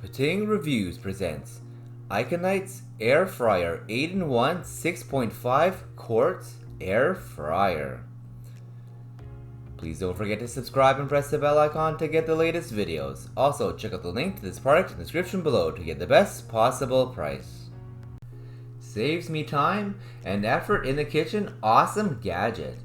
Pating Reviews presents Iconites Air Fryer 8-in-1 6.5 quarts Air Fryer. Please don't forget to subscribe and press the bell icon to get the latest videos. Also, check out the link to this product in the description below to get the best possible price. Saves me time and effort in the kitchen. Awesome gadget.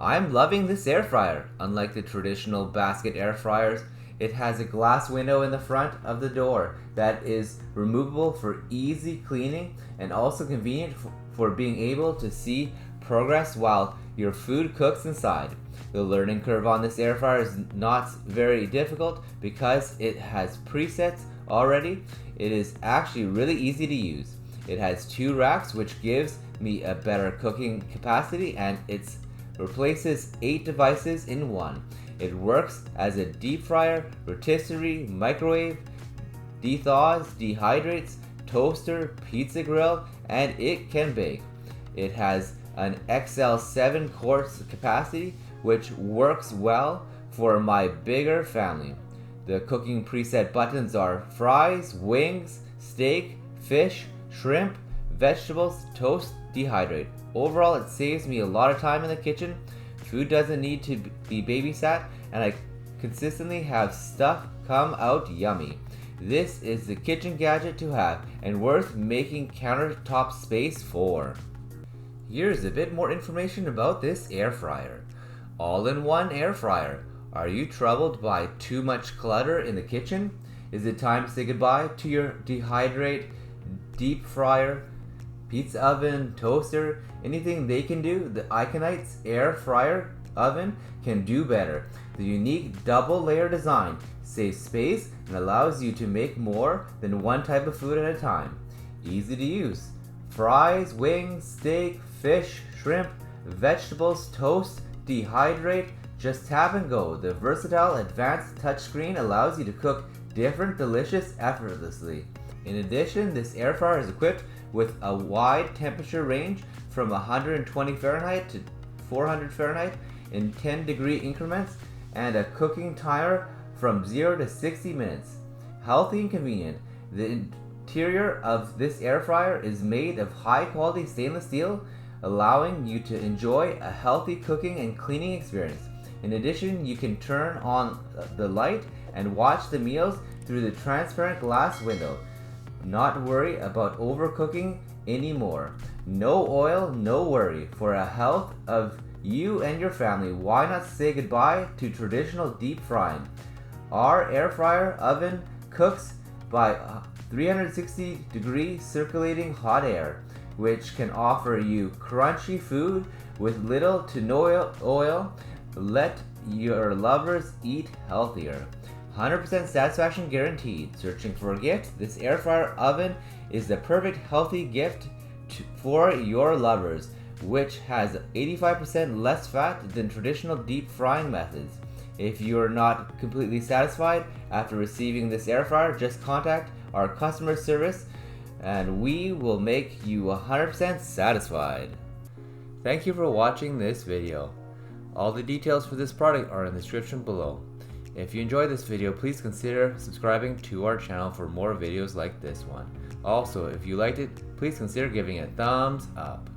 I'm loving this air fryer. Unlike the traditional basket air fryers, it has a glass window in the front of the door that is removable for easy cleaning and also convenient for being able to see progress while your food cooks inside. The learning curve on this air fryer is not very difficult because it has presets already. It is actually really easy to use. It has 2 racks, which gives me a better cooking capacity, and it replaces 8 devices in one. It works as a deep fryer, rotisserie, microwave, dethaws, dehydrates, toaster, pizza grill, and it can bake. It has an XL 7 quarts capacity, which works well for my bigger family. The cooking preset buttons are fries, wings, steak, fish, shrimp, vegetables, toast, dehydrate. Overall, it saves me a lot of time in the kitchen. Food doesn't need to be babysat, and I consistently have stuff come out yummy. This is the kitchen gadget to have and worth making countertop space for. Here's a bit more information about this air fryer. All-in-one air fryer. Are you troubled by too much clutter in the kitchen? Is it time to say goodbye to your dehydrate, deep fryer, pizza oven, toaster? Anything they can do, the Iconites air fryer oven can do better. The unique double layer design saves space and allows you to make more than one type of food at a time. Easy to use. Fries, wings, steak, fish, shrimp, vegetables, toast, dehydrate, just tap and go. The versatile advanced touchscreen allows you to cook different delicious effortlessly. In addition, this air fryer is equipped with a wide temperature range from 120 Fahrenheit to 400 Fahrenheit in 10-degree increments and a cooking timer from 0 to 60 minutes. Healthy and convenient. The interior of this air fryer is made of high-quality stainless steel, allowing you to enjoy a healthy cooking and cleaning experience. In addition, you can turn on the light and watch the meals through the transparent glass window. Not worry about overcooking anymore. No oil, no worry. For a health of you and your family, why not say goodbye to traditional deep frying? Our air fryer oven cooks by 360-degree circulating hot air, which can offer you crunchy food with little to no oil. Let your lovers eat healthier. 100% satisfaction guaranteed. Searching for a gift? This air fryer oven is the perfect healthy gift for your lovers, which has 85% less fat than traditional deep frying methods. If you're not completely satisfied after receiving this air fryer, just contact our customer service and we will make you 100% satisfied. Thank you for watching this video. All the details for this product are in the description below. If you enjoyed this video, please consider subscribing to our channel for more videos like this one. Also, if you liked it, please consider giving it a thumbs up.